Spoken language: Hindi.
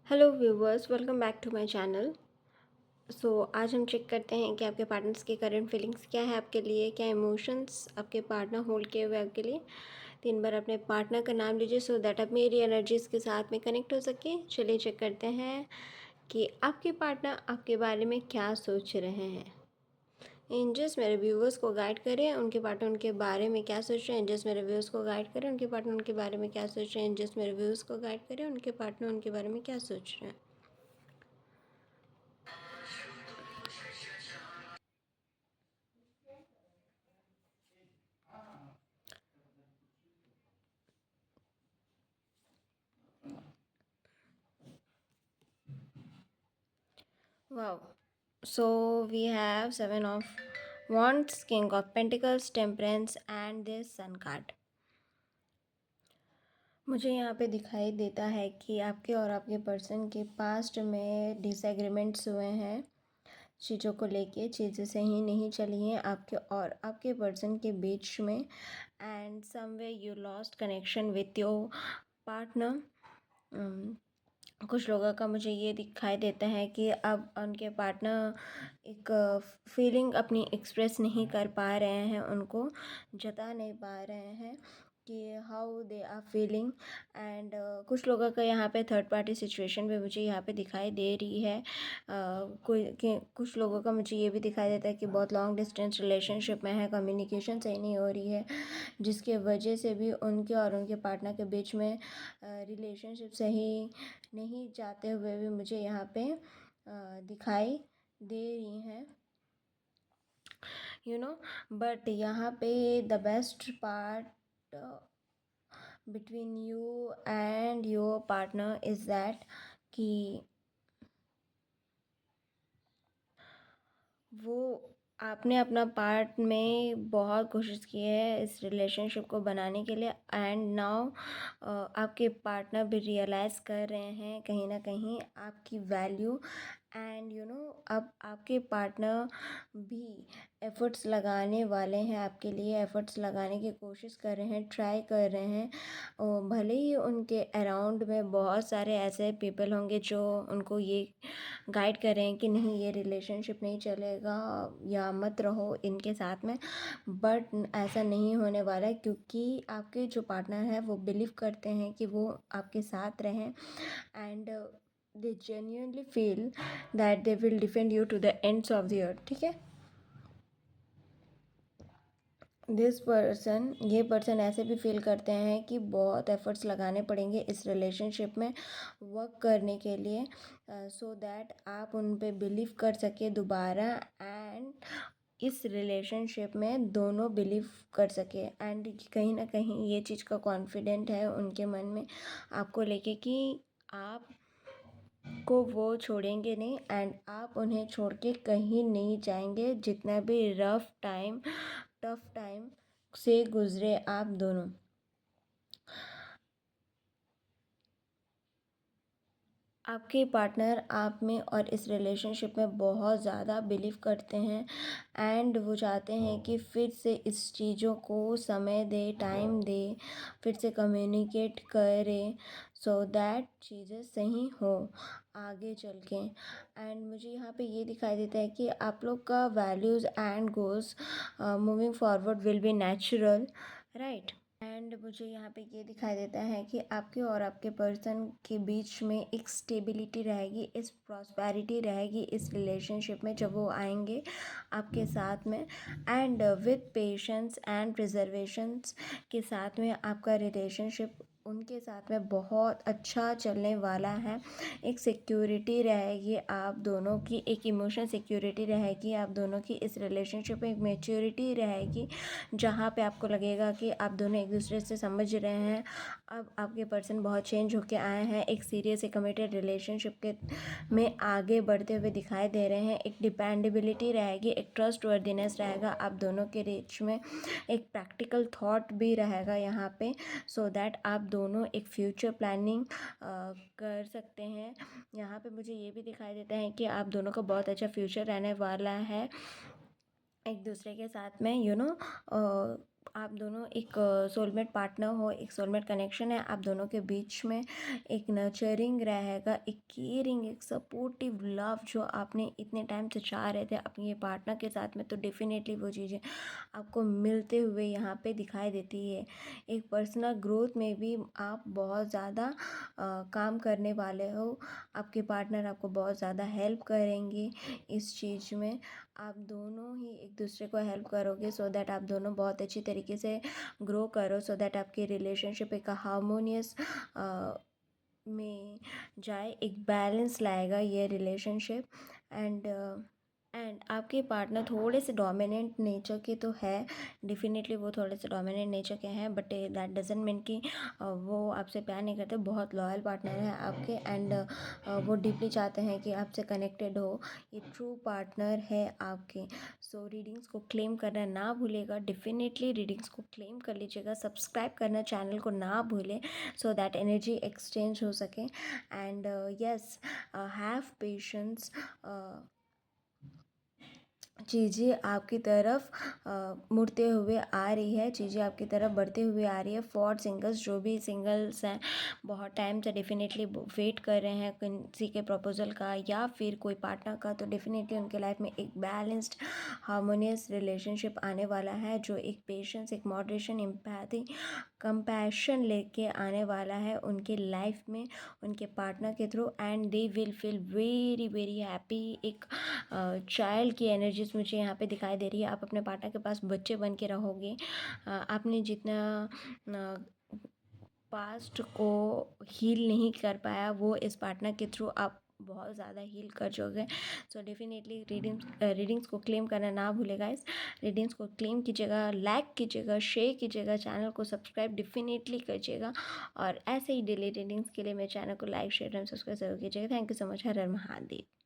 Hello viewers, welcome back to my channel. आज हम चेक करते हैं कि आपके पार्टनर्स की करंट फीलिंग्स क्या है आपके लिए, क्या इमोशंस आपके पार्टनर होल्ड किए हुए आपके लिए। 3 बार अपने पार्टनर का नाम लीजिए सो दैट आप मेरी एनर्जीज़ के साथ में कनेक्ट हो सके। चलिए चेक करते हैं कि आपके पार्टनर आपके बारे में क्या सोच रहे हैं। एंजल्स मेरे व्यूवर्स को गाइड करें, उनके पार्टनर उनके बारे में क्या सोच रहे हैं। एंजल्स मेरे व्यूवर्स को गाइड करें, उनके पार्टनर उनके बारे में क्या सोच रहे हैं। एंजल्स मेरे व्यूवर्स को गाइड करें, उनके पार्टनर उनके बारे में क्या सोच रहे हैं। Wow. So we have Seven of Wands, King of Pentacles, Temperance and this Sun card. मुझे यहाँ पे दिखाई देता है कि आपके और आपके पर्सन के पास्ट में डिसएग्रीमेंट्स हुए हैं। चीज़ों को लेके चीज़ें सही नहीं चली हैं आपके और आपके पर्सन के बीच में, and someway you lost connection with your partner. कुछ लोगों का मुझे ये दिखाई देता है कि अब उनके पार्टनर एक फीलिंग अपनी एक्सप्रेस नहीं कर पा रहे हैं, उनको जता नहीं पा रहे हैं कि how they are feeling. And कुछ लोगों का यहाँ पे थर्ड पार्टी सिचुएशन भी मुझे यहाँ पे दिखाई दे रही है। कुछ लोगों का मुझे ये भी दिखाई देता है कि बहुत लॉन्ग डिस्टेंस रिलेशनशिप में है, कम्युनिकेशन सही नहीं हो रही है, जिसके वजह से भी उनके और उनके पार्टनर के बीच में रिलेशनशिप सही नहीं जाते हुए भी मुझे यहाँ पे दिखाई दे रही हैं, बट यहाँ पे the best part between you and your partner is that कि वो आपने अपना पार्ट में बहुत कोशिश की है इस रिलेशनशिप को बनाने के लिए, एंड नाउ आपके पार्टनर भी रियलाइज़ कर रहे हैं कहीं ना कहीं आपकी वैल्यू। एंड अब आपके पार्टनर भी एफ़र्ट्स लगाने वाले हैं आपके लिए, एफ़र्ट्स लगाने की कोशिश कर रहे हैं, ट्राई कर रहे हैं। भले ही उनके अराउंड में बहुत सारे ऐसे पीपल होंगे जो उनको ये गाइड कर रहे हैं कि नहीं ये रिलेशनशिप नहीं चलेगा या मत रहो इनके साथ में, बट ऐसा नहीं होने वाला है क्योंकि आपके जो पार्टनर है वो बिलीव करते हैं कि वो आपके साथ रहें, and they genuinely feel that they will defend you to the ends of the earth. ठीक है, ये पर्सन ऐसे भी फील करते हैं कि बहुत एफर्ट्स लगाने पड़ेंगे इस रिलेशनशिप में वर्क करने के लिए, सो दैट आप उन पे बिलीव कर सके दोबारा, एंड इस रिलेशनशिप में दोनों बिलीव कर सके। एंड कहीं ना कहीं ये चीज़ का कॉन्फिडेंट है उनके मन में आपको लेके कि आप को वो छोड़ेंगे नहीं, एंड आप उन्हें छोड़ के कहीं नहीं जाएंगे, जितना भी टफ टाइम से गुजरे आप दोनों। आपके पार्टनर आप में और इस रिलेशनशिप में बहुत ज़्यादा बिलीव करते हैं, एंड वो चाहते हैं कि फिर से इस चीज़ों को समय दे, टाइम दे, फिर से कम्युनिकेट करें सो दैट चीज़ें सही हो आगे चल के। एंड मुझे यहाँ पे ये दिखाई देता है कि आप लोग का values and goals moving forward will be natural, right. And मुझे यहाँ पे ये दिखाई देता है कि आपके और आपके पर्सन के बीच में एक स्टेबिलिटी रहेगी, इस प्रॉस्पेरिटी रहेगी इस रिलेशनशिप में जब वो आएंगे आपके साथ में, एंड विथ पेशेंस एंड प्रिजर्वेशंस के साथ में आपका रिलेशनशिप उनके साथ में बहुत अच्छा चलने वाला है। एक सिक्योरिटी रहेगी आप दोनों की, एक इमोशनल सिक्योरिटी रहेगी आप दोनों की इस रिलेशनशिप में, एक मैच्योरिटी रहेगी जहाँ पे आपको लगेगा कि आप दोनों एक दूसरे से समझ रहे हैं। अब आपके पर्सन बहुत चेंज होके आए हैं, एक सीरियस एक कमिटेड रिलेशनशिप के में आगे बढ़ते हुए दिखाई दे रहे हैं। एक डिपेंडेबिलिटी रहेगी, एक ट्रस्ट वर्दीनेस रहेगा आप दोनों के बीच में, एक प्रैक्टिकल थॉट भी रहेगा यहाँ पे, सो दैट आप दोनों एक फ्यूचर प्लानिंग कर सकते हैं। यहाँ पे मुझे ये भी दिखाई देता है कि आप दोनों का बहुत अच्छा फ्यूचर रहने वाला है एक दूसरे के साथ में, आप दोनों एक सोलमेट पार्टनर हो, एक सोलमेट कनेक्शन है आप दोनों के बीच में, एक नर्चरिंग रहेगा, एक केयरिंग, एक सपोर्टिव लव जो आपने इतने टाइम से चाह रहे थे अपने पार्टनर के साथ में, तो डेफिनेटली वो चीज़ें आपको मिलते हुए यहाँ पे दिखाई देती है। एक पर्सनल ग्रोथ में भी आप बहुत ज़्यादा काम करने वाले हो, आपके पार्टनर आपको बहुत ज़्यादा हेल्प करेंगे इस चीज़ में। आप दोनों ही एक दूसरे को हेल्प करोगे सो दैट आप दोनों बहुत अच्छी तरीके से ग्रो करो, सो दैट आपकी रिलेशनशिप एक हार्मोनियस में जाए, एक बैलेंस लाएगा ये रिलेशनशिप। एंड आपके पार्टनर थोड़े से डोमिनेंट नेचर के तो है, डेफिनेटली वो थोड़े से डोमिनेंट नेचर के हैं, बट दैट डजंट मीन कि वो आपसे प्यार नहीं करते। बहुत लॉयल पार्टनर है आपके, एंड वो डीपली चाहते हैं कि आपसे कनेक्टेड हो, ये ट्रू पार्टनर है आपके। सो रीडिंग्स को क्लेम करना ना भूलेगा, डेफिनेटली रीडिंग्स को क्लेम कर लीजिएगा, सब्सक्राइब करना चैनल को ना भूलें सो दैट एनर्जी एक्सचेंज हो सके। एंड यस, हैव पेशेंस, चीज़ें आपकी तरफ मुड़ते हुए आ रही है, चीज़ें आपकी तरफ बढ़ते हुए आ रही है। फॉर सिंगल्स, जो भी सिंगल्स हैं बहुत टाइम से डेफिनेटली वेट कर रहे हैं किसी के प्रपोजल का या फिर कोई पार्टनर का, तो डेफिनेटली उनके लाइफ में एक बैलेंस्ड हार्मोनियस रिलेशनशिप आने वाला है, जो एक पेशेंस, एक मॉडरेशन, एम्पैथी, कंपैशन लेके आने वाला है उनके लाइफ में, उनके पार्टनर के through. And they will feel very very happy. एक चाइल्ड की एनर्जीज मुझे यहाँ पे दिखाई दे रही है। आप अपने पार्टनर के पास बच्चे बन के रहोगे। आपने जितना पास्ट को हील नहीं कर पाया, वो इस पार्टनर के थ्रू आप बहुत ज़्यादा हील कर जाओगे। सो डेफिनेटली रीडिंग्स को क्लेम करना ना भूलेगा। इस रीडिंग्स को क्लेम कीजिएगा, लाइक कीजिएगा, शेयर कीजिएगा, चैनल को सब्सक्राइब डेफिनेटली कीजिएगा, और ऐसे ही डेली रीडिंग्स के लिए मेरे चैनल को लाइक, शेयर एंड सब्सक्राइब जरूर कीजिएगा। Thank you so much. Her her Mahadev.